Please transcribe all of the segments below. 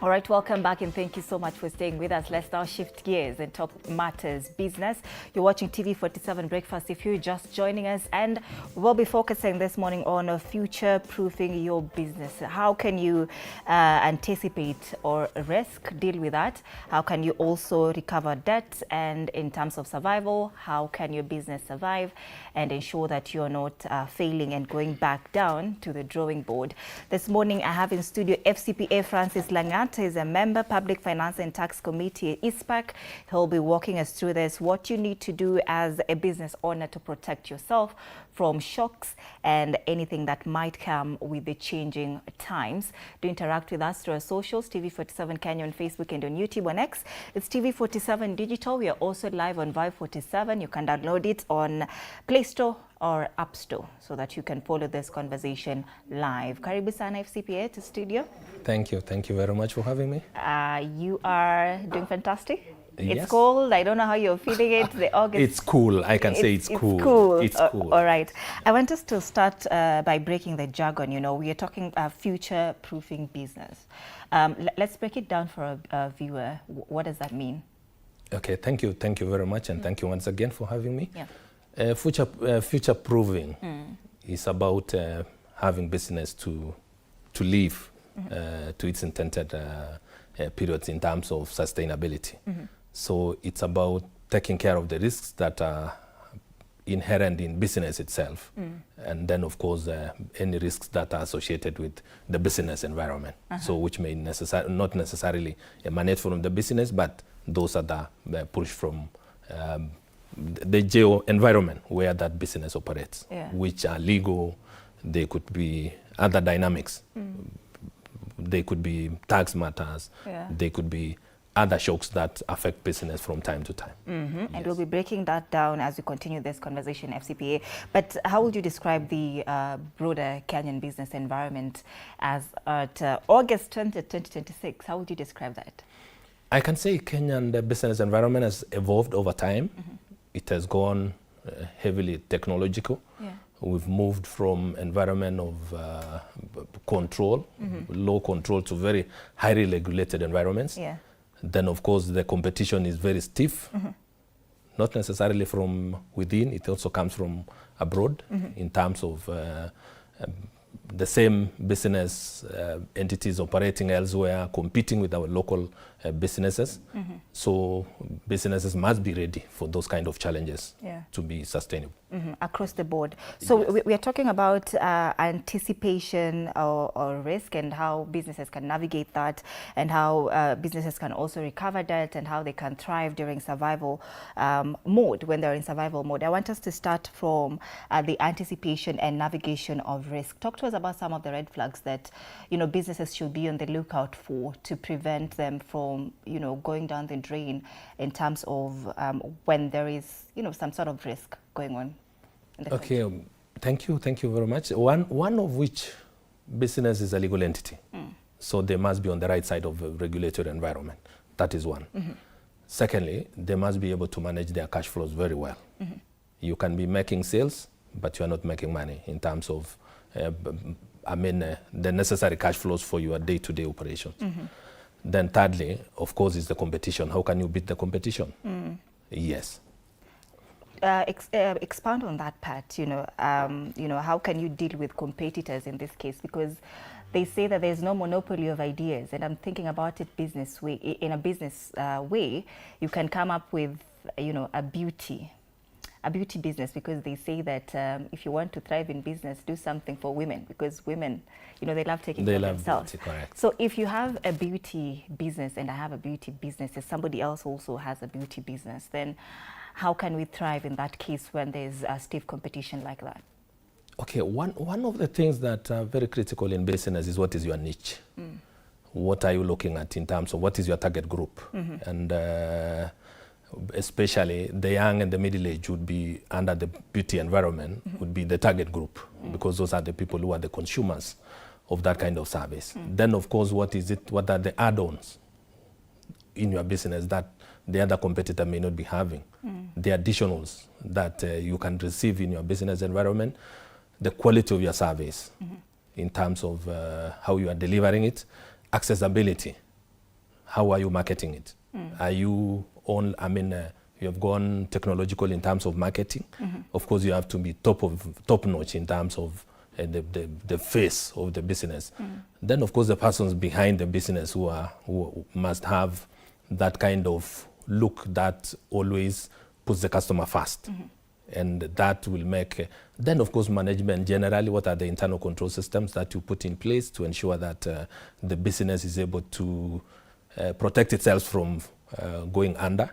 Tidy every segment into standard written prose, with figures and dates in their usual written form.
All right, welcome back and thank you so much for staying with us. Let's now shift gears and talk matters business. You're watching TV47 Breakfast if you're just joining us, and we'll be focusing this morning on future-proofing your business. How can you anticipate or risk, deal with that? How can you also recover debt? And in terms of survival, how can your business survive and ensure that you're not failing and going back down to the drawing board? This morning, I have in studio FCPA Francis Langat. Is a member, Public Finance and Tax Committee at ISPAC. He'll be walking us through this, what you need to do as a business owner to protect yourself from shocks and anything that might come with the changing times. Do interact with us through our socials, TV47 Kenya on Facebook and on YouTube. On X, it's TV47 Digital. We are also live on Vibe 47. You can download it on Play Store or App Store so that you can follow this conversation live. Karibu sana FCPA to studio. Thank you very much for having me. You are doing fantastic. Yes. It's cold. I don't know how you're feeling it. The August. It's cool. I can say it's cool. It's cool. All right. I want us to start by breaking the jargon. You know, we are talking future-proofing business. Let's break it down for a viewer. What does that mean? Okay. Thank you very much, and thank you once again for having me. Yeah. Future-proofing is about having business to live to its intended periods in terms of sustainability. So it's about taking care of the risks that are inherent in business itself, and then of course any risks that are associated with the business environment. So which may not necessarily emanate from the business, but those that are pushed from the geo environment where that business operates, which are legal. They could be other dynamics. They could be tax matters. They could be other shocks that affect business from time to time. Yes. And we'll be breaking that down as we continue this conversation, FCPA. But how would you describe the broader Kenyan business environment as at August 20, 2026? How would you describe that? I can say Kenyan business environment has evolved over time. It has gone heavily technological. We've moved from environment of control, low control, to very highly regulated environments. Then, of course, the competition is very stiff, not necessarily from within. It also comes from abroad in terms of the same business entities operating elsewhere, competing with our local businesses. So businesses must be ready for those kind of challenges to be sustainable. Across the board. So we are talking about anticipation or risk, and how businesses can navigate that, and how businesses can also recover debt, and how they can thrive during survival mode, when they're in survival mode. I want us to start from the anticipation and navigation of risk. Talk to us about some of the red flags that, you know, businesses should be on the lookout for to prevent them from, you know, going down the drain in terms of when there is, you know, some sort of risk going on in the country. Thank you very much. One of which business is a legal entity. So they must be on the right side of the regulatory environment. That is one. Secondly, they must be able to manage their cash flows very well. You can be making sales, but you are not making money in terms of the necessary cash flows for your day-to-day operations. Then thirdly, of course, is the competition. How can you beat the competition? Yes. Expand on that part. You know, how can you deal with competitors in this case? Because they say that there's no monopoly of ideas, and I'm thinking about it business way. In a business way, you can come up with, you know, a beauty business, because they say that if you want to thrive in business, do something for women, because women, you know, they love taking care of themselves. Beauty, correct. So if you have a beauty business and I have a beauty business, and somebody else also has a beauty business, then how can we thrive in that case when there's a stiff competition like that? Okay, one of the things that are very critical in business is what is your niche. What are you looking at in terms of what is your target group? And especially the young and the middle age would be under the beauty environment, would be the target group, because those are the people who are the consumers of that kind of service. Then, of course, what are the add-ons in your business that the other competitor may not be having? The additionals that you can receive in your business environment, the quality of your service in terms of how you are delivering it, accessibility how are you marketing it? Are you on, you have gone technological in terms of marketing. Of course, you have to be top notch in terms of the face of the business. Then, of course, the persons behind the business who must have that kind of look that always puts the customer first. And that will make, then of course management generally, what are the internal control systems that you put in place to ensure that the business is able to protect itself from going under.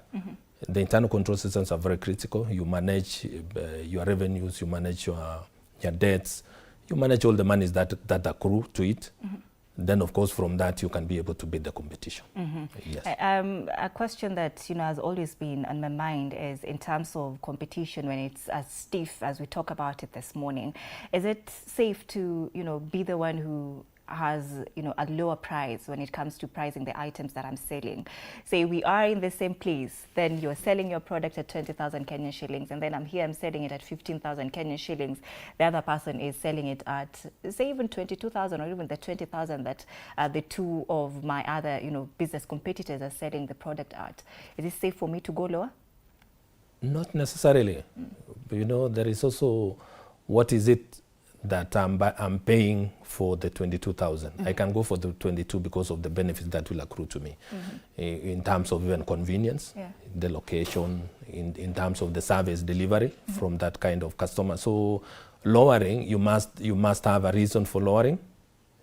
The internal control systems are very critical. You manage your revenues, you manage your debts, you manage all the monies that accrue to it. Then, of course, from that, you can be able to beat the competition. Yes. A question that has always been on my mind is in terms of competition when it's as stiff as we talk about it this morning. Is it safe to be the one who has a lower price when it comes to pricing the items that I'm selling? Say we are in the same place, then you're selling your product at 20,000 Kenyan shillings, and then I'm selling it at 15,000 Kenyan shillings. The other person is selling it at, say, even 22,000 or even the 20,000 that the two of my other business competitors are selling the product at. Is it safe for me to go lower? Not necessarily. There is also, what is it that I'm paying for the 22,000. I can go for the 22 because of the benefits that will accrue to me in terms of even convenience, the location, in terms of the service delivery from that kind of customer. So lowering, you must have a reason for lowering.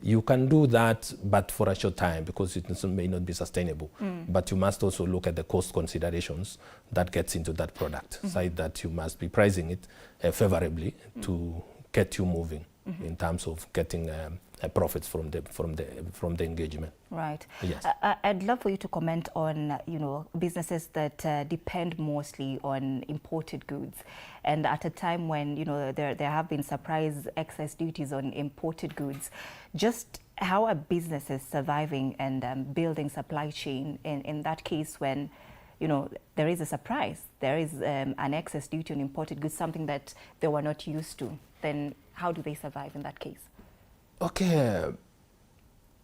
You can do that, but for a short time because it may not be sustainable. But you must also look at the cost considerations that gets into that product, so that you must be pricing it favorably to get you moving in terms of getting profits from the engagement. Right. Yes. I'd love for you to comment on businesses that depend mostly on imported goods, and at a time when there have been surprise excise duties on imported goods, just how are businesses surviving and building supply chain in that case when there is a surprise, there is an excess duty on imported goods, something that they were not used to? Then how do they survive in that case? Okay,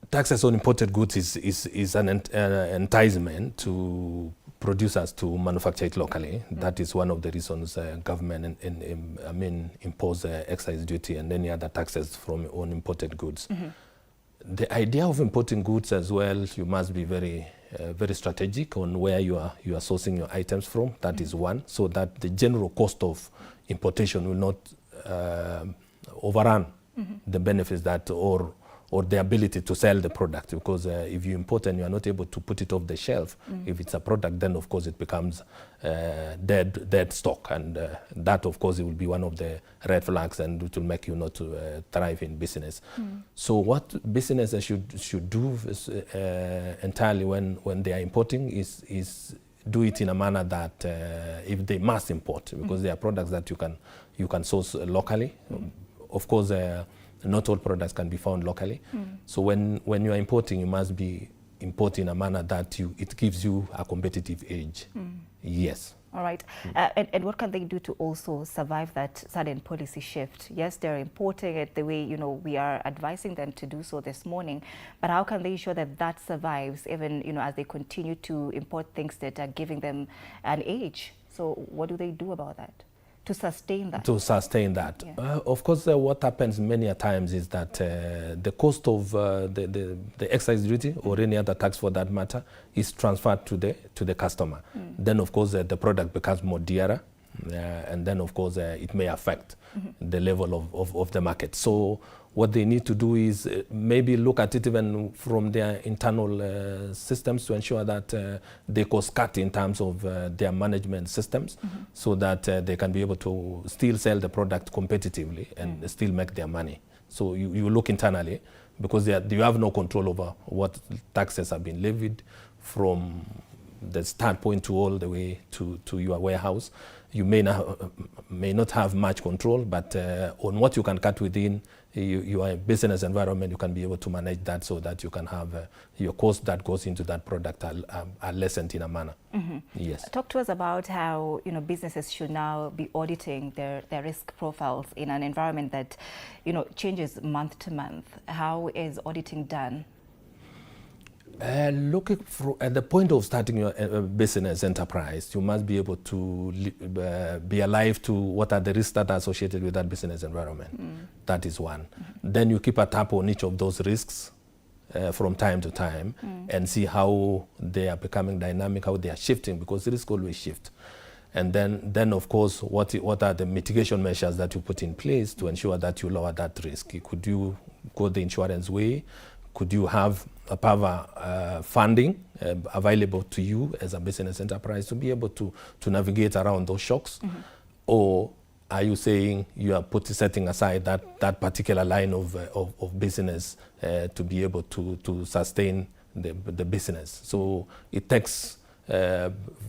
taxes on imported goods is an enticement to producers to manufacture it locally. That is one of the reasons government impose excise duty and any other taxes on imported goods. The idea of importing goods as well, you must be very strategic on where you are sourcing your items from. That is one, so that the general cost of importation will not overrun the benefits that or the ability to sell the product, because if you import and you are not able to put it off the shelf, if it's a product, then of course it becomes dead stock, and that of course it will be one of the red flags, and it will make you not to thrive in business. So what businesses should do entirely when they are importing is do it in a manner that if they must import, because there are products that you can source locally. Of course, not all products can be found locally. So when you are importing, you must be importing in a manner that it gives you a competitive edge. Yes. All right. And what can they do to also survive that sudden policy shift? Yes, they're importing it the way we are advising them to do so this morning, but how can they ensure that that survives even as they continue to import things that are giving them an edge? So what do they do about that to sustain that? To sustain that. Yeah. Of course, what happens many a times is that the cost of the excise duty or any other tax for that matter is transferred to the customer. Then, of course, the product becomes more dearer, and then, of course, it may affect the level of the market. So what they need to do is maybe look at it even from their internal systems to ensure that they cost cut in terms of their management systems, so that they can be able to still sell the product competitively and still make their money. So you look internally, because you have no control over what taxes have been levied from the start point to all the way to your warehouse. You may not have much control, but on what you can cut within your business environment, you can be able to manage that so that you can have your cost that goes into that product are lessened in a manner. Yes. Talk to us about how businesses should now be auditing their risk profiles in an environment that changes month to month. How is auditing done? Looking for, at the point of starting your business enterprise, you must be able to be alive to what are the risks that are associated with that business environment. That is one. Then you keep a tab on each of those risks from time to time and see how they are becoming dynamic, how they are shifting, because risk always shift. And then of course, what are the mitigation measures that you put in place to ensure that you lower that risk? Could you go the insurance way? Could you have a power funding available to you as a business enterprise to be able to navigate around those shocks? Or are you saying you are setting aside that particular line of business to be able to sustain the business? So it takes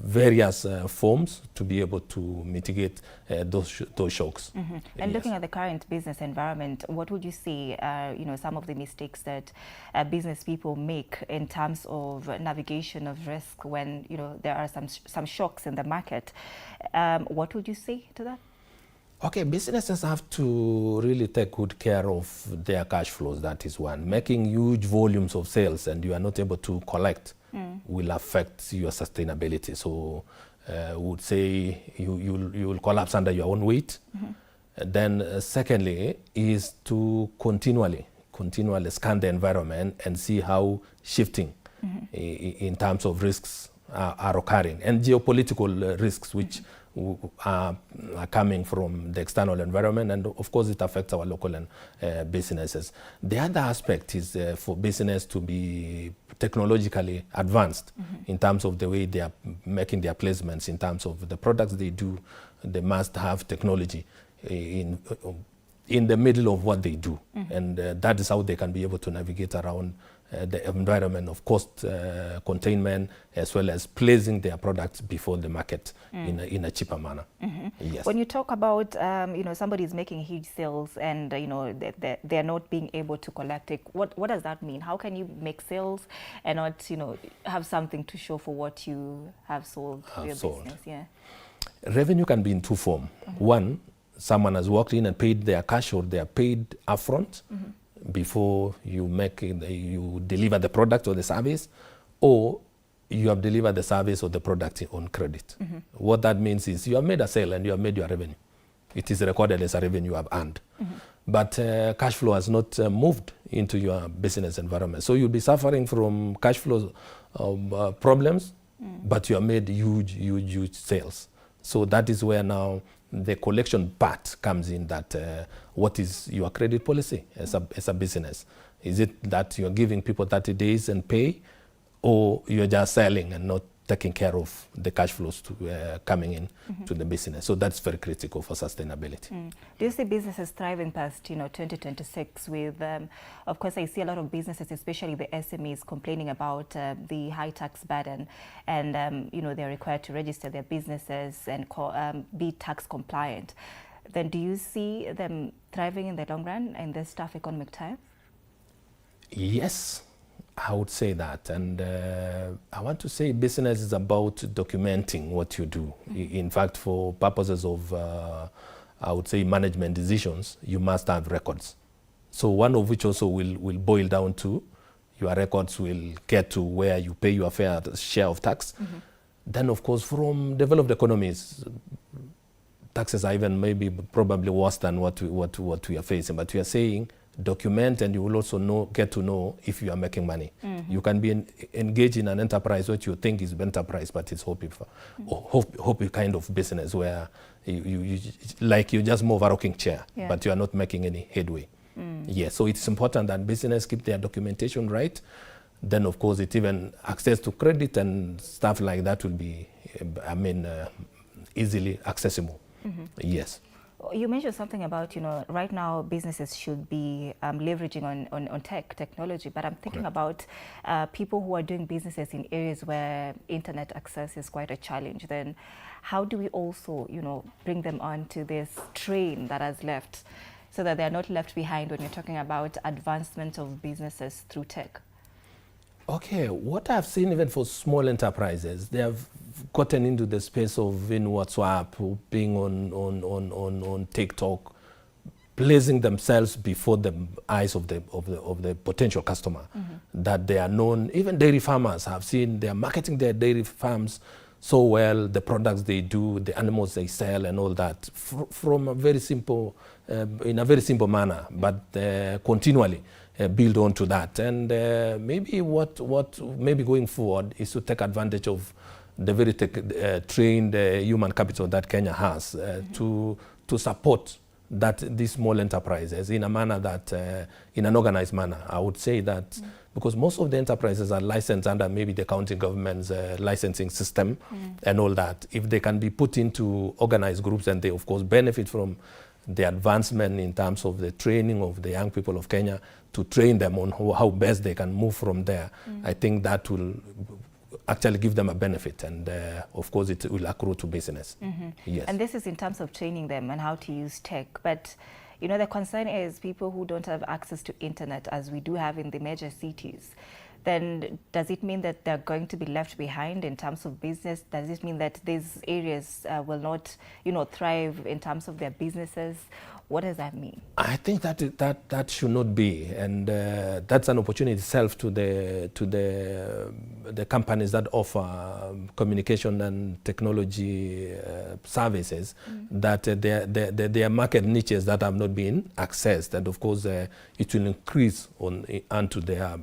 various forms to be able to mitigate those shocks. And looking at the current business environment, what would you say are some of the mistakes that business people make in terms of navigation of risk when there are some shocks in the market? What would you say to that? Okay, businesses have to really take good care of their cash flows. That is one. Making huge volumes of sales and you are not able to collect will affect your sustainability. So I would say you will collapse under your own weight. Then secondly is to continually scan the environment and see how shifting in terms of risks are occurring, and geopolitical risks which are coming from the external environment, and of course it affects our local businesses. The other aspect is for business to be technologically advanced in terms of the way they are making their placements, in terms of the products they do. They must have technology in the middle of what they do, and that is how they can be able to navigate around the environment of cost containment, as well as placing their products before the market in a cheaper manner. Yes. When you talk about somebody is making huge sales and they're not being able to collect it, what does that mean? How can you make sales and not have something to show for what you have sold for your business? Yeah. Revenue can be in two forms. One, someone has walked in and paid their cash, or they are paid upfront before you deliver the product or the service, or you have delivered the service or the product on credit. What that means is you have made a sale and you have made your revenue. It is recorded as a revenue you have earned. But cash flow has not moved into your business environment. So you'll be suffering from cash flow problems, but you have made huge sales. So that is where now the collection part comes in, that what is your credit policy as a business? Is it that you're giving people 30 days and pay, or you're just selling and not taking care of the cash flows coming in to the business? So that's very critical for sustainability. Do you see businesses thriving past 2026 with, of course I see a lot of businesses, especially the SMEs, complaining about the high tax burden, and they're required to register their businesses and be tax compliant. Then do you see them thriving in the long run in this tough economic time? Yes, I would say that, and I want to say business is about documenting what you do. In fact, for purposes of, I would say, management decisions, you must have records. So one of which also will boil down to your records will get to where you pay your fair share of tax. Then, of course, from developed economies, taxes are even probably worse than what we are facing. But we are saying document, and you will also get to know if you are making money. You can be engaged in an enterprise which you think is enterprise, but it's hobby kind of business where you just move a rocking chair, but you are not making any headway. Yes, so it's important that business keep their documentation right. Then, of course, it even access to credit and stuff like that will be, easily accessible. Yes. You mentioned something about, right now businesses should be leveraging on technology, but I'm thinking about people who are doing businesses in areas where internet access is quite a challenge. Then how do we also, bring them onto this train that has left, so that they're not left behind when you're talking about advancement of businesses through tech? Okay, what I've seen even for small enterprises, they have gotten into the space of in WhatsApp, being on TikTok, placing themselves before the eyes of the potential customer. that they are known. Even dairy farmers have seen they are marketing their dairy farms so well, the products they do, the animals they sell and all that from a very simple, in a very simple manner, but continually build on to that. And maybe what maybe going forward is to take advantage of the very trained human capital that Kenya has to support these small enterprises in a manner that, in an organized manner. I would say that because most of the enterprises are licensed under maybe the county government's licensing system and all that. If they can be put into organized groups, and they of course benefit from the advancement in terms of the training of the young people of Kenya, to train them on how best they can move from there, I think that will actually give them a benefit, and of course it will accrue to business. Yes. And this is in terms of training them and how to use tech. But you know, the concern is people who don't have access to internet, as we do have in the major cities. Then does it mean that they're going to be left behind in terms of business? Does it mean that these areas will not, you know, thrive in terms of their businesses? What does that mean? I think that should not be, and that's an opportunity itself to the companies that offer communication and technology services, that there are market niches that have not been accessed, and of course it will increase onto their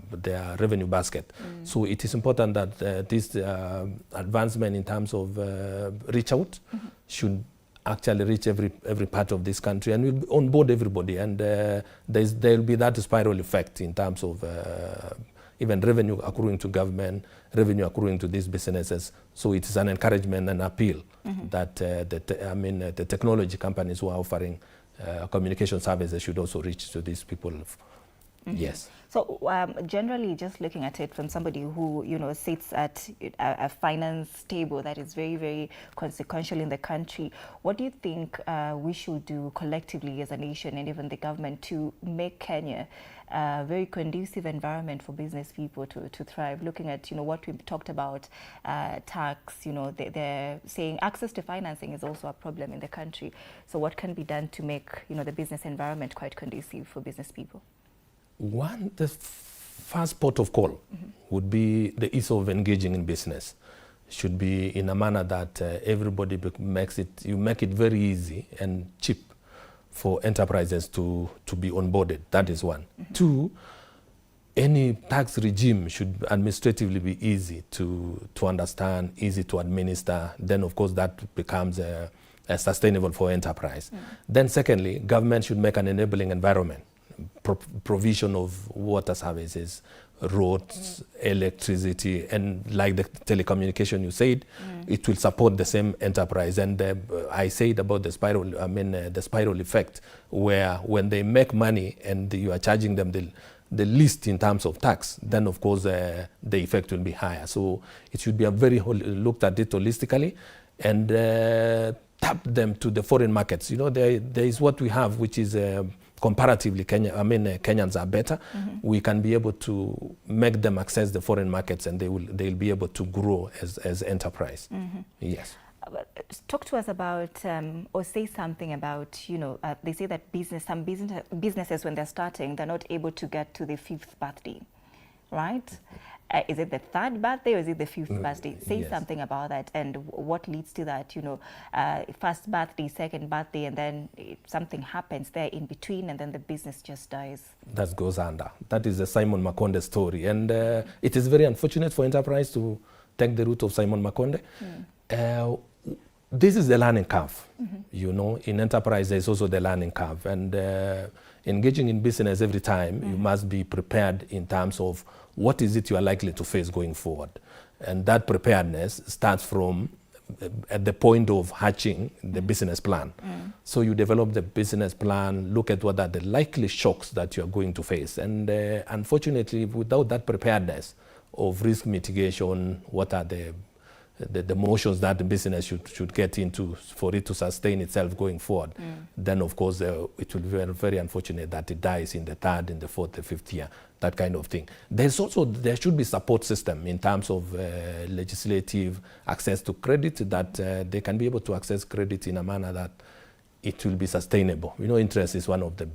revenue basket. So it is important that this advancement in terms of reach out should actually reach every part of this country, and will onboard everybody, and there will be that spiral effect in terms of even revenue accruing to government, revenue accruing to these businesses. So it is an encouragement and appeal that the technology companies who are offering communication services should also reach to these people. Yes. So generally, just looking at it from somebody who, you know, sits at a finance table that is very, very consequential in the country, what do you think we should do collectively as a nation, and even the government, to make Kenya a very conducive environment for business people to thrive? Looking at, you know, what we've talked about, tax, you know, they're saying access to financing is also a problem in the country. So what can be done to make, you know, the business environment quite conducive for business people? One, the first port of call would be the ease of engaging in business. Should be in a manner that everybody makes it, you make it very easy and cheap for enterprises to be onboarded. That is one. Two, any tax regime should administratively be easy to understand, easy to administer. Then of course that becomes sustainable for enterprise. Then secondly, government should make an enabling environment. Provision of water services, roads, electricity, and like the telecommunication you said, it will support the same enterprise. And I said about the spiral, the spiral effect, where when they make money and you are charging them the least in terms of tax, then of course the effect will be higher. So it should be a very looked at it holistically, and tap them to the foreign markets. You know, there is what we have, which is comparatively, Kenyans are better. We can be able to make them access the foreign markets, and they'll be able to grow as enterprise. Yes. Talk to us about, or say something about, you know, they say that some businesses, when they're starting, they're not able to get to the 5th birthday, right? Is it the 3rd birthday, or is it the 5th birthday? Say something about that, and what leads to that, you know, 1st birthday, 2nd birthday, and then something happens there in between, and then the business just dies. That goes under. That is the Simon Makonde story, and it is very unfortunate for enterprise to take the route of Simon Makonde. This is the learning curve. You know, in enterprise there's also the learning curve, and engaging in business every time, you must be prepared in terms of what is it you are likely to face going forward. And that preparedness starts from at the point of hatching the business plan. So you develop the business plan, look at what are the likely shocks that you are going to face. And unfortunately, without that preparedness of risk mitigation, what are the motions that the business should get into for it to sustain itself going forward, then of course it will be very, very unfortunate that it dies in the 3rd, in the 4th, the 5th year, that kind of thing. There should be support system in terms of legislative access to credit, that they can be able to access credit in a manner that it will be sustainable. You know, interest is one of the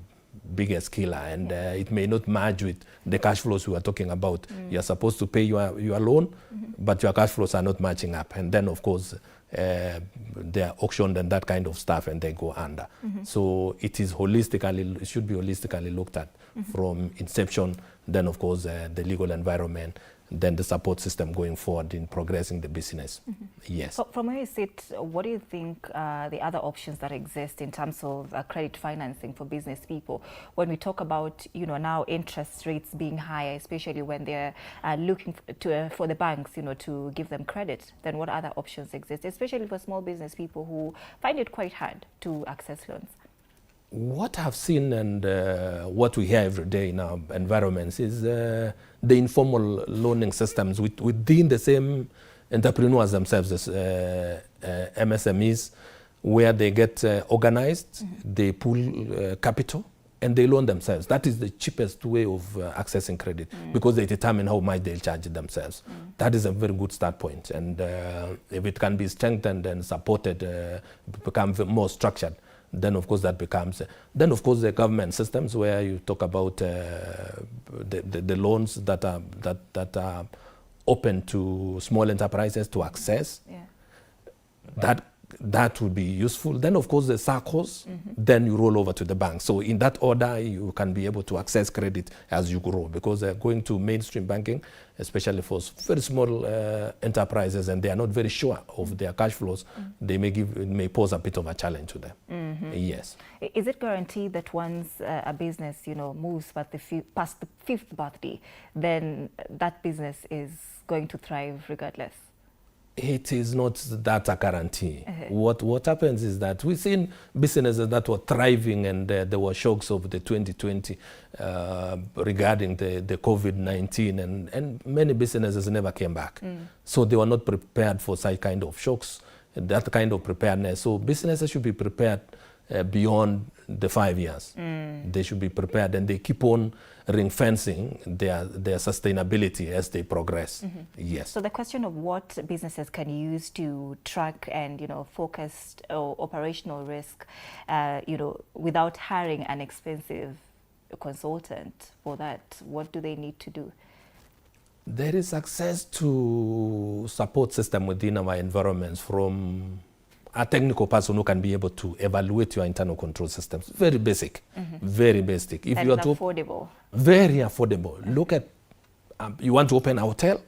biggest killer, and it may not merge with the cash flows we were talking about. You're supposed to pay your loan, but your cash flows are not matching up, and then of course they are auctioned and that kind of stuff, and they go under. So it should be holistically looked at from inception. Then of course the legal environment, then the support system going forward in progressing the business. Yes. So from where you sit, what do you think the other options that exist in terms of credit financing for business people? When we talk about, you know, now interest rates being higher, especially when they're looking for the banks, you know, to give them credit, then what other options exist, especially for small business people who find it quite hard to access loans? What I've seen and what we hear every day in our environments is the informal loaning systems within the same entrepreneurs themselves as MSMEs, where they get organized, they pool capital, and they loan themselves. That is the cheapest way of accessing credit because they determine how much they'll charge themselves. That is a very good start point. And if it can be strengthened and supported, become more structured, then of course that becomes, then of course the government systems where you talk about the loans that are open to small enterprises to access, that would be useful. Then of course the SACCOs, then you roll over to the bank. So in that order you can be able to access credit as you grow, because going to mainstream banking, especially for very small enterprises, and they are not very sure of their cash flows, it may pose a bit of a challenge to them. Yes. Is it guaranteed that once a business, you know, moves past the fifth birthday, then that business is going to thrive regardless? It is not that a guarantee. What happens is that we've seen businesses that were thriving, and there were shocks of the 2020 regarding the COVID-19, and many businesses never came back. So they were not prepared for such kind of shocks, that kind of preparedness. So businesses should be prepared beyond the 5 years. They should be prepared, and they keep on ring-fencing their sustainability as they progress. Yes. So the question of what businesses can use to track and, you know, focus operational risk, you know, without hiring an expensive consultant for that, what do they need to do? There is access to support system within our environments from a technical person who can be able to evaluate your internal control systems. Very basic, very basic. If you are affordable. Very affordable. Look at, you want to open a hotel?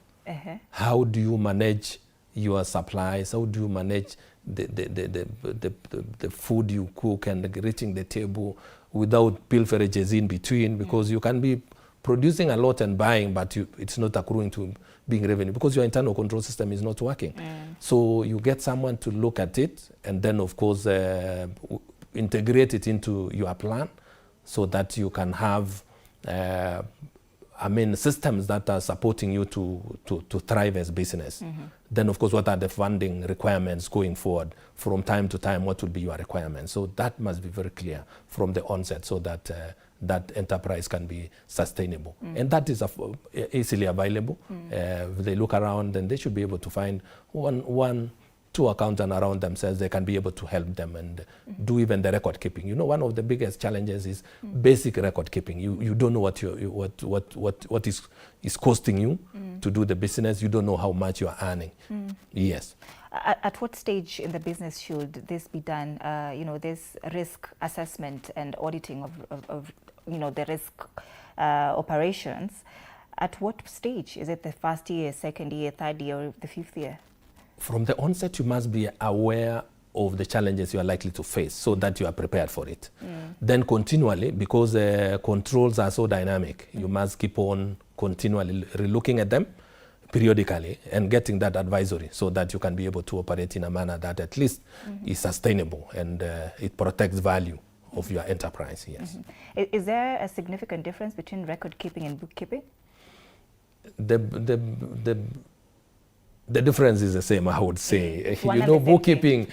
How do you manage your supplies? How do you manage the food you cook and reaching the table without pilferages in between? Because you can be producing a lot and buying, but it's not accruing to being revenue because your internal control system is not working. So you get someone to look at it, and then of course integrate it into your plan so that you can have systems that are supporting you to thrive as business. Then of course, what are the funding requirements going forward? From time to time, what will be your requirements? So that must be very clear from the onset, so that that enterprise can be sustainable. And that is easily available. If they look around, then they should be able to find two accountants around themselves. They can be able to help them and do even the record keeping. You know, one of the biggest challenges is basic record keeping. You don't know what is costing you to do the business. You don't know how much you are earning. Yes. At what stage in the business should this be done? You know, this risk assessment and auditing of you know, the risk operations. At what stage? Is it the first year, second year, third year, or the fifth year? From the onset, you must be aware of the challenges you are likely to face so that you are prepared for it. Then continually, because controls are so dynamic, you must keep on continually relooking at them periodically and getting that advisory so that you can be able to operate in a manner that at least is sustainable and it protects value of your enterprise. Yes. Is there a significant difference between record keeping and bookkeeping? The difference is the same, I would say. You know, bookkeeping,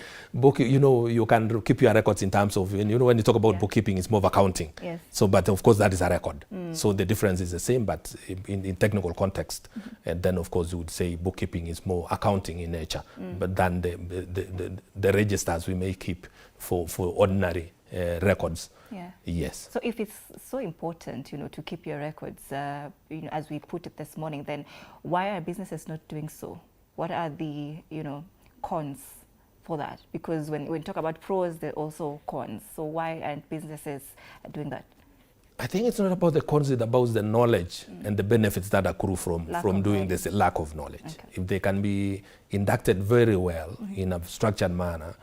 you know, you can keep your records in terms of, you know, when you talk about bookkeeping, it's more of accounting. So, but of course, that is a record. So the difference is the same, but in technical context. And then, of course, you would say bookkeeping is more accounting in nature. But then the registers we may keep for ordinary records. Yeah. Yes. So if it's so important, to keep your records, as we put it this morning, then why are businesses not doing so? What are the, cons for that? Because when we talk about pros, there are also cons. So why aren't businesses doing that? I think it's not about the cons, it's about the knowledge and the benefits that accrue from doing this lack of knowledge. Okay. If they can be inducted very well in a structured manner,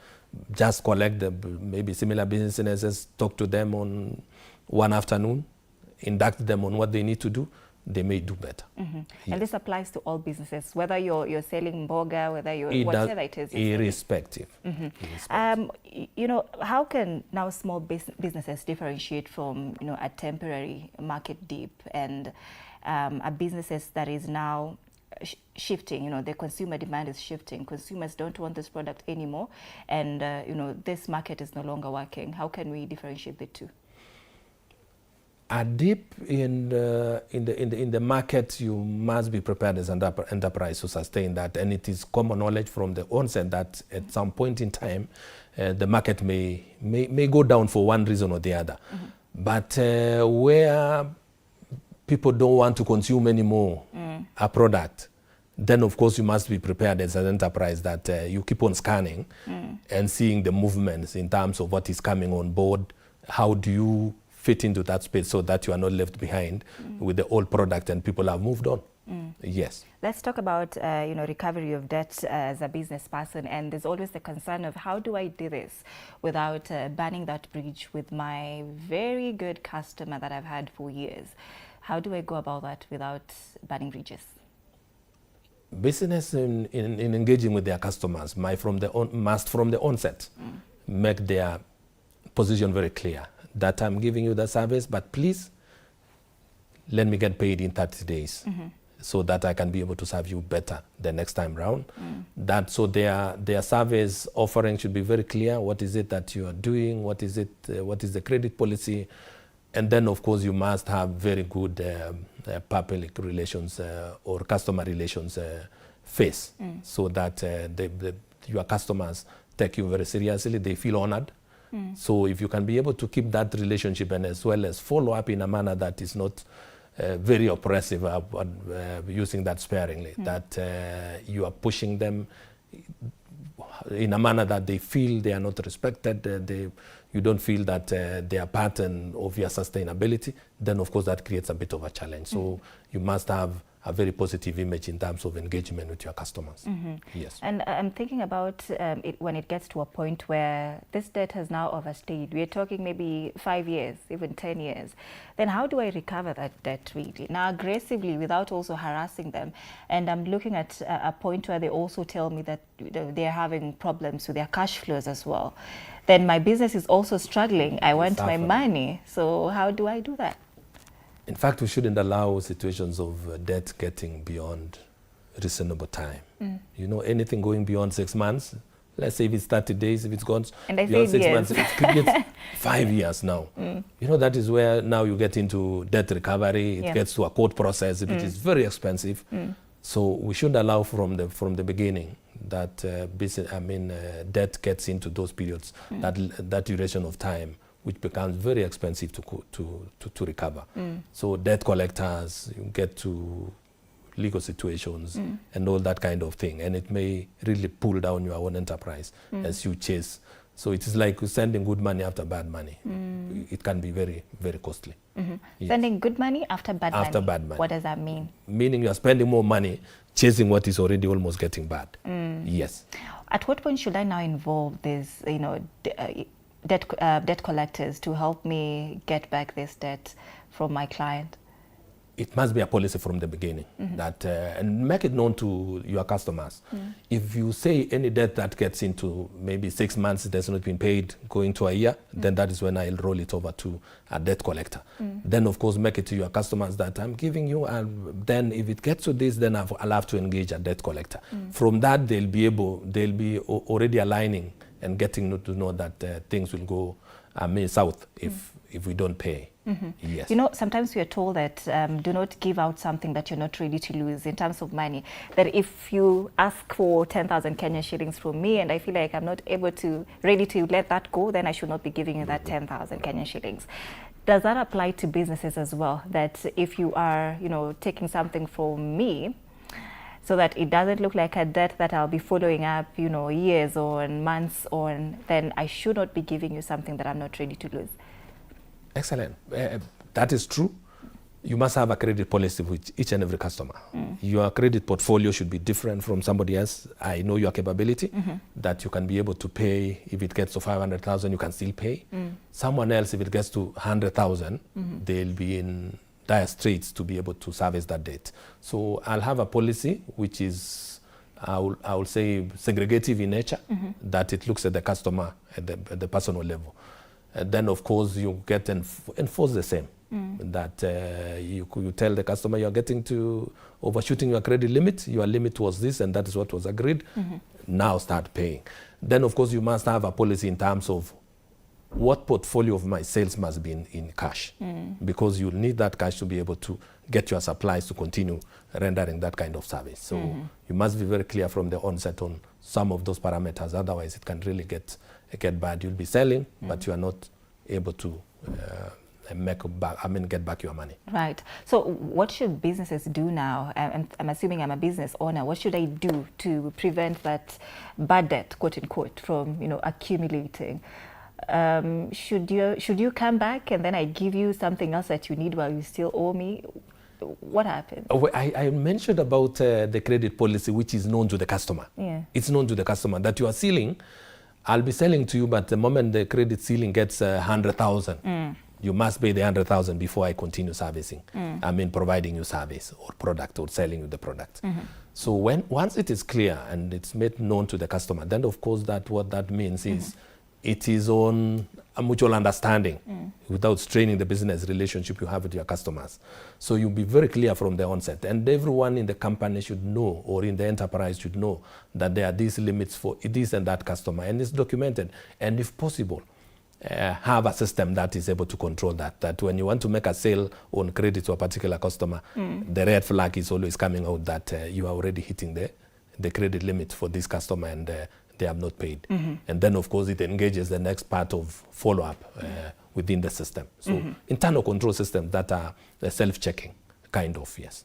just collect maybe similar businesses, talk to them on one afternoon, induct them on what they need to do, they may do better. Yes. Yes. And this applies to all businesses, whether you're selling mboga, whether you're whatever it is. Irrespective. How can now small businesses differentiate from a temporary market dip and a businesses that is now shifting? The consumer demand is shifting. Consumers don't want this product anymore, and this market is no longer working. How can we differentiate the two? A dip in the market, you must be prepared as an enterprise to sustain that, and it is common knowledge from the onset that at some point in time the market may go down for one reason or the other. But where people don't want to consume anymore a product, then of course you must be prepared as an enterprise that you keep on scanning and seeing the movements in terms of what is coming on board. How do you fit into that space so that you are not left behind with the old product and people have moved on? Yes. Let's talk about recovery of debt as a business person, and there's always the concern of how do I do this without burning that bridge with my very good customer that I've had for years. How do I go about that without burning bridges? Business in engaging with their customers must from the onset make their position very clear that I'm giving you the service, but please let me get paid in 30 days so that I can be able to serve you better the next time round. So their service offering should be very clear. What is it that you are doing? What is it? What is the credit policy? And then, of course, you must have very good public relations or customer relations face so that your customers take you very seriously. They feel honored. So if you can be able to keep that relationship and as well as follow up in a manner that is not very oppressive, using that sparingly, that you are pushing them in a manner that they feel they are not respected, you don't feel that they are part of your sustainability, then of course that creates a bit of a challenge. So you must have a very positive image in terms of engagement with your customers. Yes. And I'm thinking about when it gets to a point where this debt has now overstayed. We're talking maybe 5 years, even 10 years. Then how do I recover that debt really? Now aggressively without also harassing them. And I'm looking at a point where they also tell me that they're having problems with their cash flows as well. Then my business is also struggling. I want my money. So how do I do that? In fact, we shouldn't allow situations of debt getting beyond reasonable time. Anything going beyond 6 months, let's say if it's 30 days, if it's gone beyond 6 months, it creates 5 years now. That is where now you get into debt recovery. It gets to a court process, which is very expensive. So we should allow from the beginning that debt gets into those periods, that duration of time, which becomes very expensive to recover. So debt collectors, you get to legal situations and all that kind of thing, and it may really pull down your own enterprise as you chase. So it is like sending good money after bad money. It can be very, very costly. Yes. Sending good money after bad money? After bad money. What does that mean? Meaning you are spending more money chasing what is already almost getting bad. Yes. At what point should I now involve these, debt collectors to help me get back this debt from my client? It must be a policy from the beginning that and make it known to your customers. If you say any debt that gets into maybe 6 months, it has not been paid, going to a year, then that is when I'll roll it over to a debt collector. Then of course make it to your customers that I'm giving you, and then if it gets to this, then I'll have to engage a debt collector. From that, they'll be already aligning and getting to know that things will go south if we don't pay. Yes. You know, sometimes we are told that do not give out something that you're not ready to lose in terms of money. That if you ask for 10,000 Kenyan shillings from me and I feel like I'm not ready to let that go, then I should not be giving you that 10,000 Kenyan shillings. Does that apply to businesses as well? That if you are, you know, taking something from me, so that it doesn't look like a debt that I'll be following up, you know, years on, months on, then I should not be giving you something that I'm not ready to lose. Excellent. That is true. You must have a credit policy with each and every customer. Your credit portfolio should be different from somebody else. I know your capability, that you can be able to pay. If it gets to 500,000, you can still pay. Someone else, if it gets to 100,000, they'll be in dire straits to be able to service that debt. So I'll have a policy which is, I will say, segregative in nature, that it looks at the customer at the personal level. And then, of course, you get enforce the same. That you tell the customer you're getting to overshooting your credit limit. Your limit was this, and that is what was agreed. Now start paying. Then, of course, you must have a policy in terms of what portfolio of my sales must be in cash, because you'll need that cash to be able to get your supplies to continue rendering that kind of service. So you must be very clear from the onset on some of those parameters. Otherwise, it can really get bad. You'll be selling, but you are not able to get back your money. Right. So what should businesses do now? I'm assuming I'm a business owner. What should I do to prevent that bad debt, quote unquote, from, you know, accumulating? Should you come back and then I give you something else that you need while you still owe me? What happened? I mentioned about the credit policy, which is known to the customer. Yeah. It's known to the customer that you are sealing. I'll be selling to you, but the moment the credit ceiling gets 100,000, you must pay the 100,000 before I continue servicing. Providing you service or product or selling you the product. So once it is clear and it's made known to the customer, then of course what that means is it is on a mutual understanding without straining the business relationship you have with your customers. So you'll be very clear from the onset, and everyone in the company should know, or in the enterprise should know, that there are these limits for this and that customer, and it's documented. And if possible, have a system that is able to control that when you want to make a sale on credit to a particular customer, the red flag is always coming out that you are already hitting the credit limit for this customer, and they have not paid. And then, of course, it engages the next part of follow-up within the system. So internal control systems that are self-checking, kind of, yes.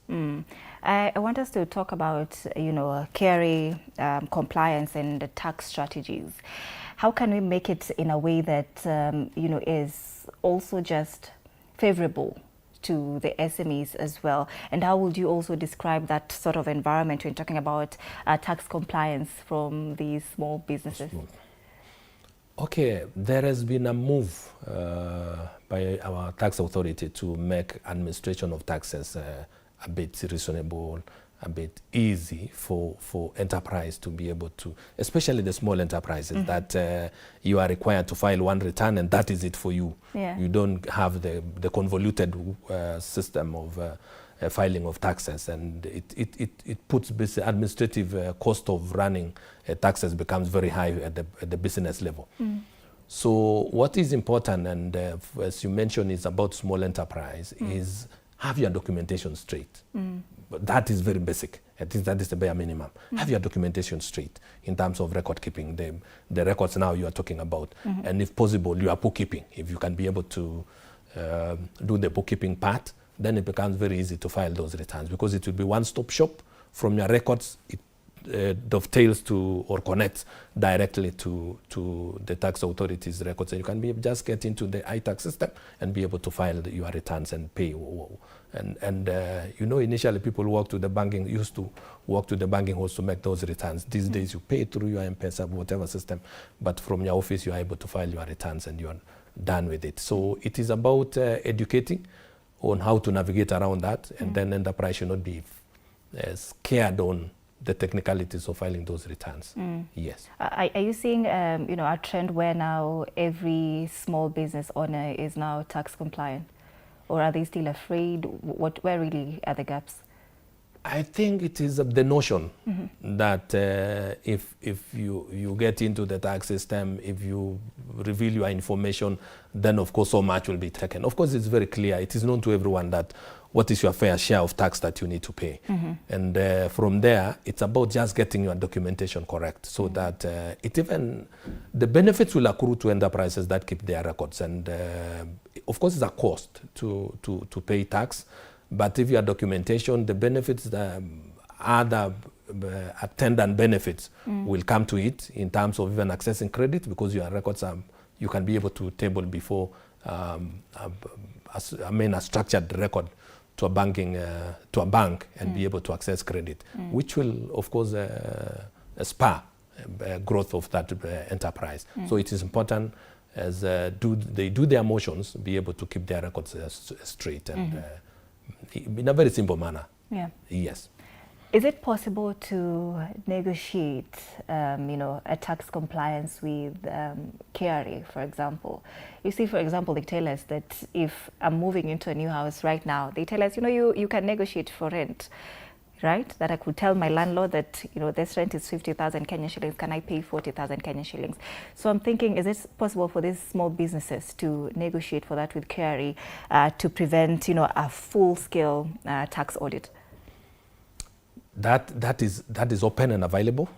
I want us to talk about, you know, KRA compliance and the tax strategies. How can we make it in a way that, you know, is also just favorable to the SMEs as well? And how would you also describe that sort of environment when talking about tax compliance from these small businesses? Okay, there has been a move by our tax authority to make administration of taxes a bit reasonable, a bit easy for enterprise to be able to, especially the small enterprises, that you are required to file one return and that is it for you. Yeah. You don't have the convoluted system of filing of taxes, and it puts administrative cost of running taxes becomes very high at the business level. So what is important, and as you mentioned, is about small enterprise, is have your documentation straight. But that is very basic. I think that is the bare minimum. Have your documentation straight in terms of record keeping, the records now you are talking about. And if possible, your bookkeeping. If you can be able to do the bookkeeping part, then it becomes very easy to file those returns, because it will be one-stop shop from your records. It dovetails to or connects directly to the tax authorities' records, and you can just get into the iTax system and be able to file your returns and pay. And you know, initially people used to work to the banking halls to make those returns. These days you pay through your M-Pesa, whatever system, but from your office you are able to file your returns and you are done with it. So it is about educating on how to navigate around that, and then enterprise should not be scared on the technicalities of filing those returns. Yes. Are you seeing you know, a trend where now every small business owner is now tax compliant, or are they still afraid? Where really are the gaps? I think it is the notion that if you get into the tax system, if you reveal your information, then of course so much will be taken. Of course, it's very clear. It is known to everyone that what is your fair share of tax that you need to pay. And from there, it's about just getting your documentation correct so that the benefits will accrue to enterprises that keep their records. And of course, it's a cost to pay tax. But if your documentation, the benefits, the other attendant benefits will come to it in terms of even accessing credit, because your records you can be able to table before a structured record to a bank and be able to access credit, which will of course spur growth of that enterprise. So it is important as they do their motions, be able to keep their records straight and in a very simple manner. Yeah. Yes. Is it possible to negotiate, a tax compliance with KRA, for example? You see, for example, they tell us that if I'm moving into a new house right now, they tell us, you can negotiate for rent, right? That I could tell my landlord that, this rent is 50,000 Kenyan shillings. Can I pay 40,000 Kenyan shillings? So I'm thinking, is it possible for these small businesses to negotiate for that with KRA to prevent, a full-scale tax audit? That is open and available.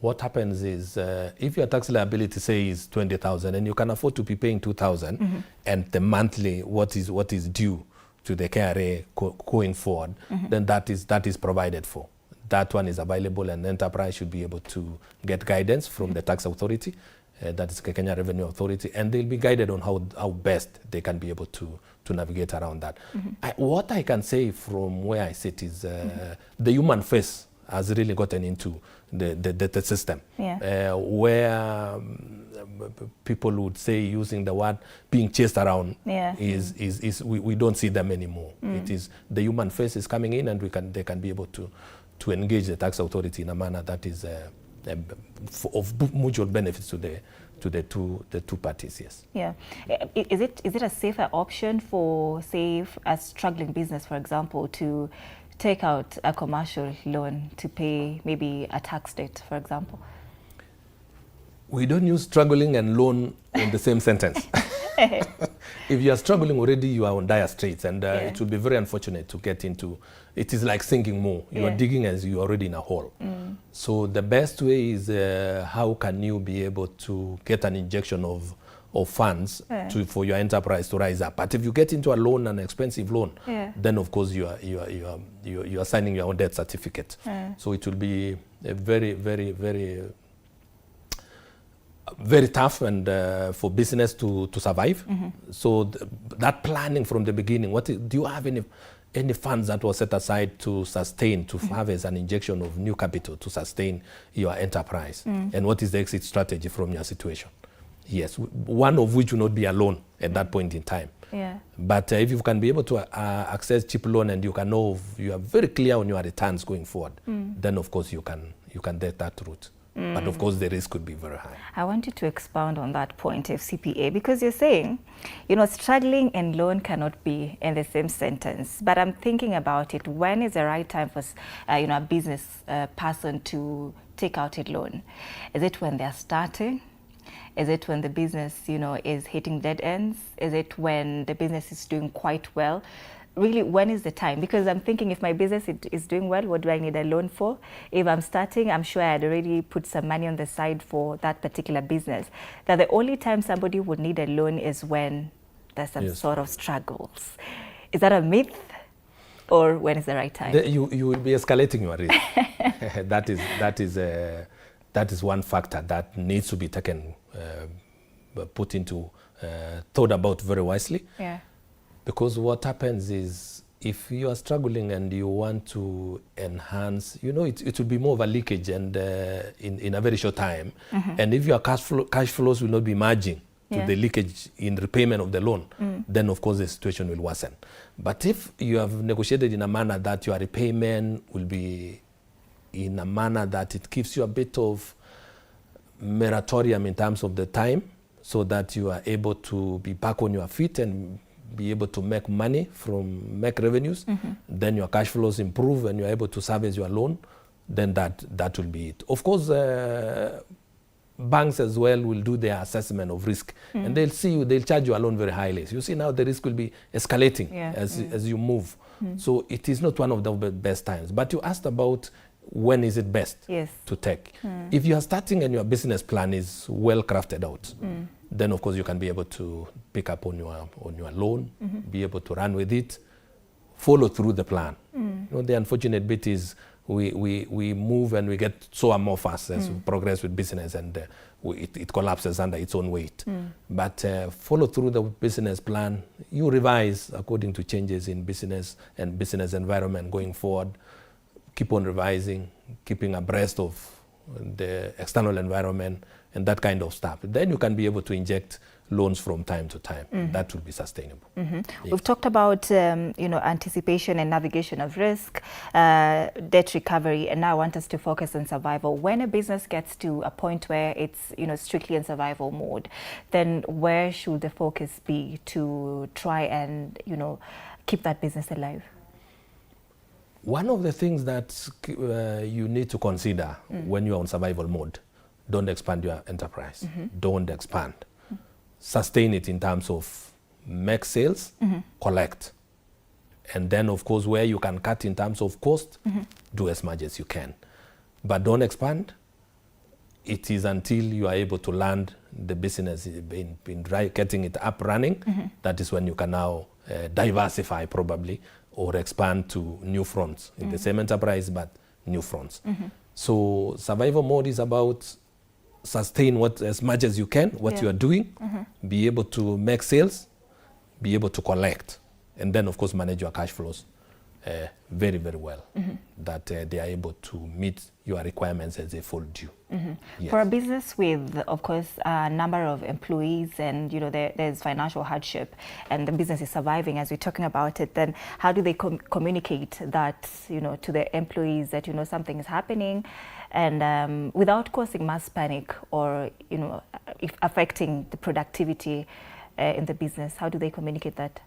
What happens is if your tax liability say is 20,000 and you can afford to be paying 2,000 and the monthly what is due to the KRA going forward, then that is provided for. That one is available, and the enterprise should be able to get guidance from the tax authority, that is Kenya Revenue Authority, and they'll be guided on how best they can be able to navigate around that. What I can say from where I sit is the human face has really gotten into the system, where people would say, using the word being chased around, is we don't see them anymore. It is the human face is coming in, and they can be able to engage the tax authority in a manner that is of mutual benefits to the two parties. Yes. Yeah. Is it a safer option for, say, a struggling business, for example, to take out a commercial loan to pay maybe a tax debt, for example? We don't use struggling and loan in the same sentence. If you are struggling already, you are on dire straits, and it would be very unfortunate to get into. It is like sinking more. You are digging as you are already in a hole. So the best way is how can you be able to get an injection of funds for your enterprise to rise up. But if you get into a loan, an expensive loan, then of course you are signing your own death certificate. So it will be a very, very, very very tough and for business to survive. So that planning from the beginning, do you have any funds that was set aside to sustain, to have as an injection of new capital to sustain your enterprise? And what is the exit strategy from your situation? Yes, one of which will not be a loan at that point in time. But if you can be able to access cheap loan, and you can know you are very clear on your returns going forward, then of course you can take that route. But of course the risk could be very high. I want you to expound on that point, FCPA, because you're saying, struggling and loan cannot be in the same sentence. But I'm thinking about it. When is the right time for a business person to take out a loan? Is it when they're starting? Is it when the business, is hitting dead ends? Is it when the business is doing quite well? Really, when is the time? Because I'm thinking, if my business is doing well, what do I need a loan for? If I'm starting, I'm sure I had already put some money on the side for that particular business. That the only time somebody would need a loan is when there's some sort of struggles. Is that a myth? Or when is the right time? You will be escalating your risk. That is one factor that needs to be taken, thought about very wisely. Because what happens is, if you are struggling and you want to enhance, it will be more of a leakage and in a very short time. And if your cash flows will not be merging to the leakage in repayment of the loan, then of course the situation will worsen. But if you have negotiated in a manner that your repayment will be in a manner that it gives you a bit of moratorium in terms of the time, so that you are able to be back on your feet and be able to make money make revenues, then your cash flows improve and you're able to service your loan, then that will be it. Of course, banks as well will do their assessment of risk, and they'll charge you a loan very highly. So you see now the risk will be escalating as you move. So it is not one of the best times. But you asked about when is it best to take. If you are starting and your business plan is well crafted out, then of course you can be able to pick up on your loan, be able to run with it, follow through the plan. You know, the unfortunate bit is we move and we get so amorphous as we progress with business, and it collapses under its own weight. But follow through the business plan. You revise according to changes in business and business environment going forward. Keep on revising, keeping abreast of the external environment and that kind of stuff. Then you can be able to inject loans from time to time. That will be sustainable. We've talked about anticipation and navigation of risk, debt recovery, and now I want us to focus on survival. When a business gets to a point where it's strictly in survival mode, then where should the focus be to try and keep that business alive? One of the things that you need to consider when you're on survival mode, don't expand your enterprise. Don't expand. Sustain it in terms of make sales, collect. And then, of course, where you can cut in terms of cost, do as much as you can. But don't expand. It is until you are able to land the business, getting it up running, that is when you can now diversify probably, or expand to new fronts in the same enterprise, but new fronts. So survival mode is about sustain as much as you can, what you are doing, be able to make sales, be able to collect, and then of course manage your cash flows very, very well, that they are able to meet your requirements as they fall due. Yes. For a business with, of course, a number of employees and there's financial hardship and the business is surviving as we're talking about it, then how do they communicate that to the employees that something is happening, and without causing mass panic or if affecting the productivity in the business? How do they communicate that?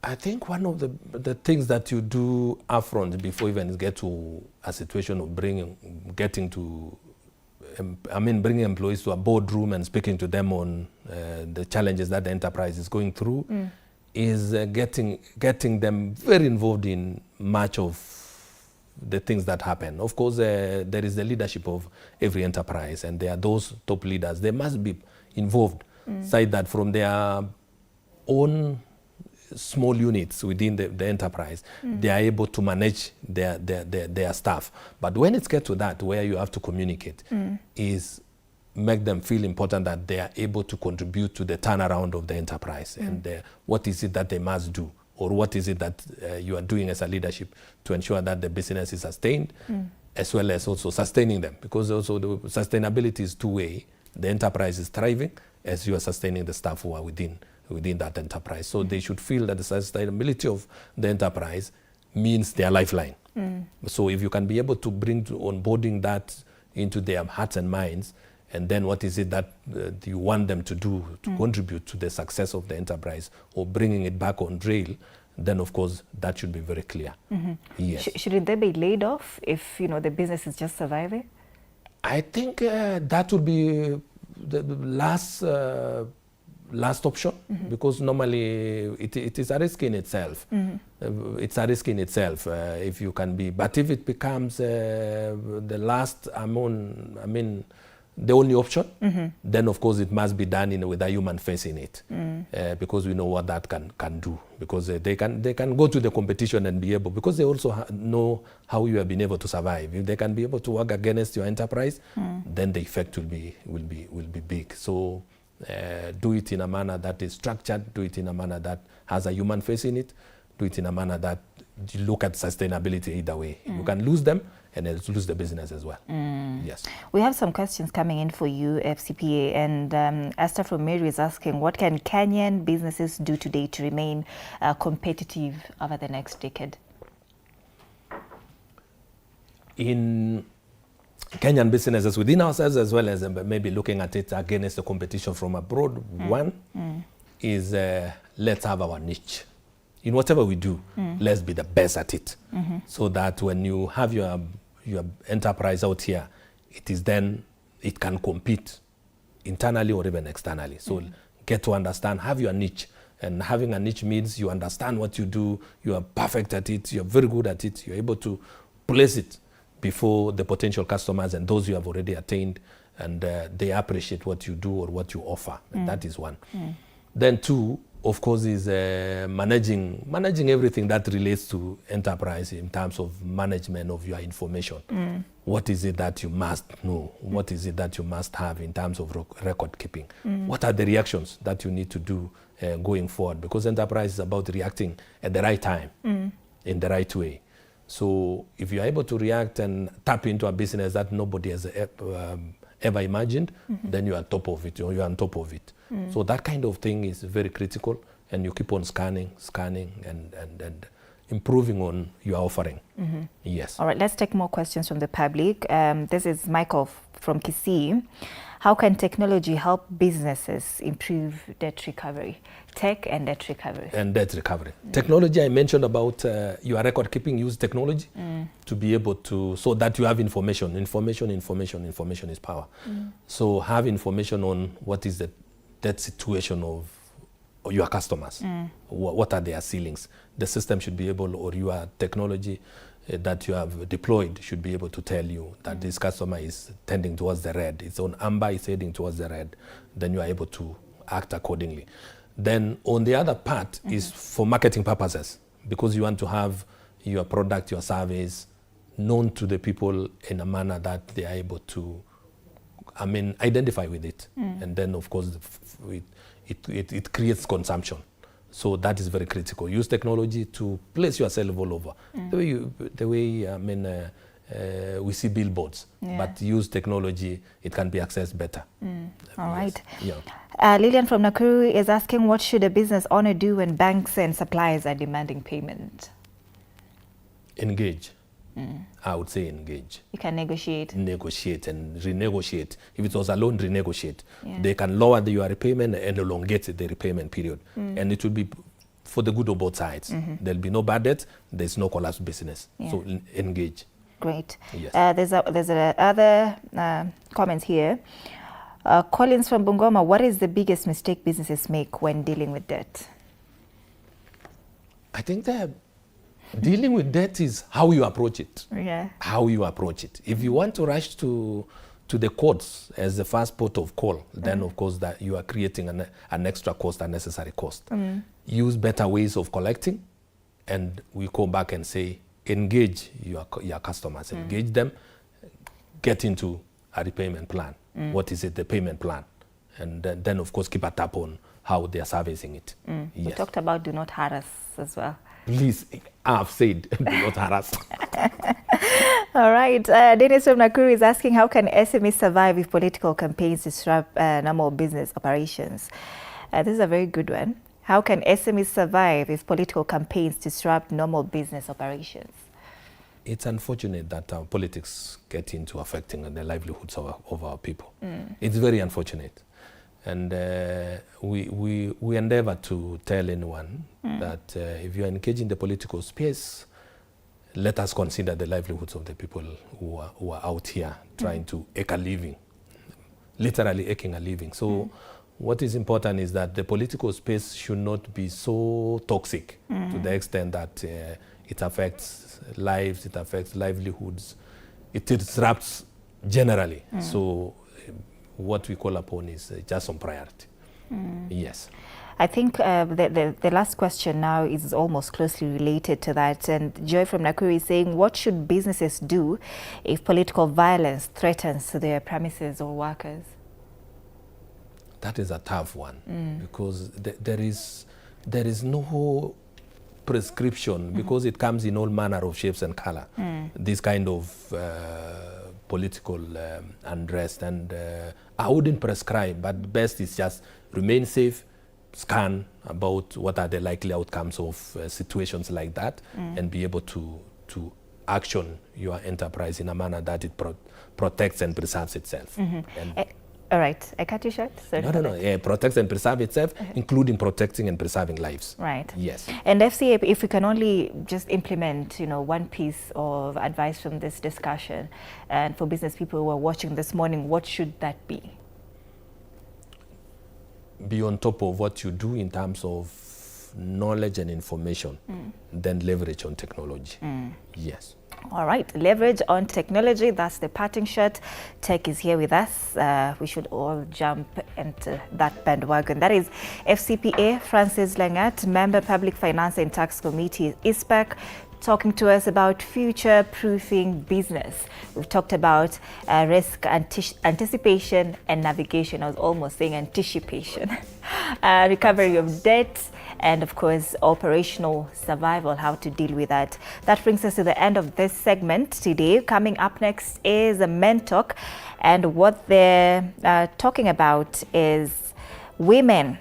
I think one of the things that you do upfront before even get to a situation of bringing employees to a boardroom and speaking to them on the challenges that the enterprise is going through is getting them very involved in much of the things that happen. Of course, there is the leadership of every enterprise, and there are those top leaders. They must be involved, say that from their own small units within the enterprise, they are able to manage their staff. But when it gets to that, where you have to communicate, is make them feel important that they are able to contribute to the turnaround of the enterprise, and what is it that they must do, or what is it that you are doing as a leadership to ensure that the business is sustained, as well as also sustaining them, because also the sustainability is two-way. The enterprise is thriving as you are sustaining the staff who are within that enterprise. So they should feel that the sustainability of the enterprise means their lifeline. So if you can be able to bring onboarding that into their hearts and minds, and then what is it that you want them to do to contribute to the success of the enterprise or bringing it back on rail, then of course that should be very clear. Yes. Shouldn't they be laid off if the business is just surviving? I think that would be the last option, because normally it is a risk in itself. It's a risk in itself if you can be, but if it becomes the last, the only option, then of course it must be done with a human face in it, because we know what that can do, because they can go to the competition and be able, because they also know how you have been able to survive. If they can be able to work against your enterprise, then the effect will be big. So do it in a manner that is structured, do it in a manner that has a human face in it, do it in a manner that you look at sustainability either way. You can lose them and then lose the business as well. Yes. We have some questions coming in for you, FCPA, and Esther from Mary is asking, what can Kenyan businesses do today to remain competitive over the next decade? In Kenyan businesses within ourselves, as well as maybe looking at it against the competition from abroad, one is let's have our niche. In whatever we do, let's be the best at it. So that when you have your enterprise out here, it can compete internally or even externally. So get to understand, have your niche. And having a niche means you understand what you do, you are perfect at it, you're very good at it, you're able to place it before the potential customers and those you have already attained, and they appreciate what you do or what you offer. And that is one. Then two, of course, is managing everything that relates to enterprise in terms of management of your information. What is it that you must know? What is it that you must have in terms of record keeping? What are the reactions that you need to do going forward? Because enterprise is about reacting at the right time, in the right way. So if you're able to react and tap into a business that nobody has ever imagined, then you are top of it, or you're on top of it. So that kind of thing is very critical, and you keep on scanning and improving on your offering. Yes. All right, let's take more questions from the public. This is Michael from Kisii. How can technology help businesses improve debt recovery? Tech and debt recovery. And debt recovery. Technology, I mentioned about your record keeping, use technology to be able to, so that you have information. Information is power. So have information on what is the debt situation of your customers. What are their ceilings? The system should be able, or your technology that you have deployed should be able to tell you that this customer is tending towards the red. It's on amber, it's heading towards the red. Then you are able to act accordingly. Then on the other part is for marketing purposes, because you want to have your product, your service known to the people in a manner that they are able to, identify with it. And then of course it creates consumption. So that is very critical. Use technology to place yourself all over. The way we see billboards, but use technology, it can be accessed better. All right. Yeah. Lillian from Nakuru is asking, what should a business owner do when banks and suppliers are demanding payment? Engage. I would say engage. You can negotiate. Negotiate and renegotiate. If it was a loan, renegotiate. They can lower your repayment and elongate the repayment period. And it will be for the good of both sides. There'll be no bad debt. There's no collapse business. So engage. Great. Yes. There's other comments here. Collins from Bungoma, what is the biggest mistake businesses make when dealing with debt? I think that dealing with debt is how you approach it. How you approach it. If you want to rush to the courts as the first port of call, then of course that you are creating an extra cost, unnecessary cost. Use better ways of collecting, and we go back and say, engage your customers, engage them, get into a repayment plan. What is it, the payment plan? And then of course keep a tap on how they are servicing it. We talked about do not harass as well. Please, I've said, do not harass. All right. Dennis from Nakuru is asking, how can SMEs survive if political campaigns disrupt normal business operations? This is a very good one. How can SMEs survive if political campaigns disrupt normal business operations? It's unfortunate that our politics get into affecting the livelihoods of our people. It's very unfortunate. And we endeavor to tell anyone that if you are engaged in the political space, let us consider the livelihoods of the people who are out here trying to eke a living, literally eking a living. So what is important is that the political space should not be so toxic to the extent that it affects lives, it affects livelihoods, it disrupts generally. So what we call upon is just on priority. Yes. I think the last question now is almost closely related to that. And Joy from Nakuru is saying, what should businesses do if political violence threatens their premises or workers? That is a tough one because there is no prescription because it comes in all manner of shapes and color. This kind of political unrest, and I wouldn't prescribe, but best is just remain safe, scan about what are the likely outcomes of situations like that, and be able to action your enterprise in a manner that it protects and preserves itself. All right, I cut you short. Sorry No, for no, that. no. Protect and preserve itself, including protecting and preserving lives. Right. Yes. And FCA, if we can only just implement, one piece of advice from this discussion, and for business people who are watching this morning, what should that be? Be on top of what you do in terms of knowledge and information, then leverage on technology. Yes. All right, leverage on technology. That's the parting shot. Tech is here with us. We should all jump into that bandwagon. That is FCPA Francis Langat, Member Public Finance and Tax Committee, ISPAC, talking to us about future-proofing business. We've talked about risk anticipation and navigation. I was almost saying anticipation. Recovery of debt, and of course, operational survival, how to deal with that. That brings us to the end of this segment today. Coming up next is a Men Talk, and what they're talking about is women.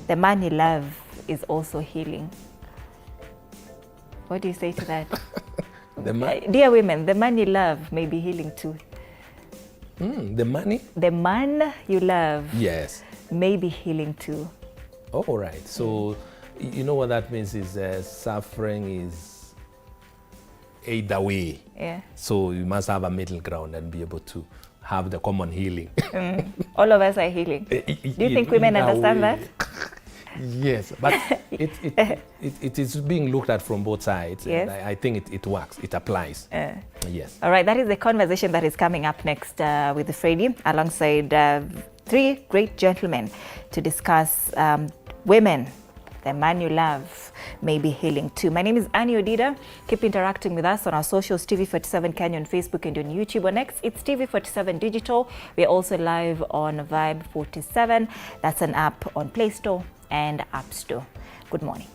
The man you love is also healing. What do you say to that? Dear women, the man you love may be healing too. The money? The man you love, yes, may be healing too. All right. So, you know what that means is suffering is either way. Yeah. So you must have a middle ground and be able to have the common healing. All of us are healing. Do you think women understand that? Yes, but it is being looked at from both sides. Yes. And I think it works. It applies. Yes. All right, that is the conversation that is coming up next with Freddie, alongside three great gentlemen to discuss women. The man you love may be healing too. My name is Annie Odida. Keep interacting with us on our socials, TV47 Kenya on Facebook and on YouTube. On X, it's TV47 Digital. We're also live on Vibe 47. That's an app on Play Store and App Store. Good morning.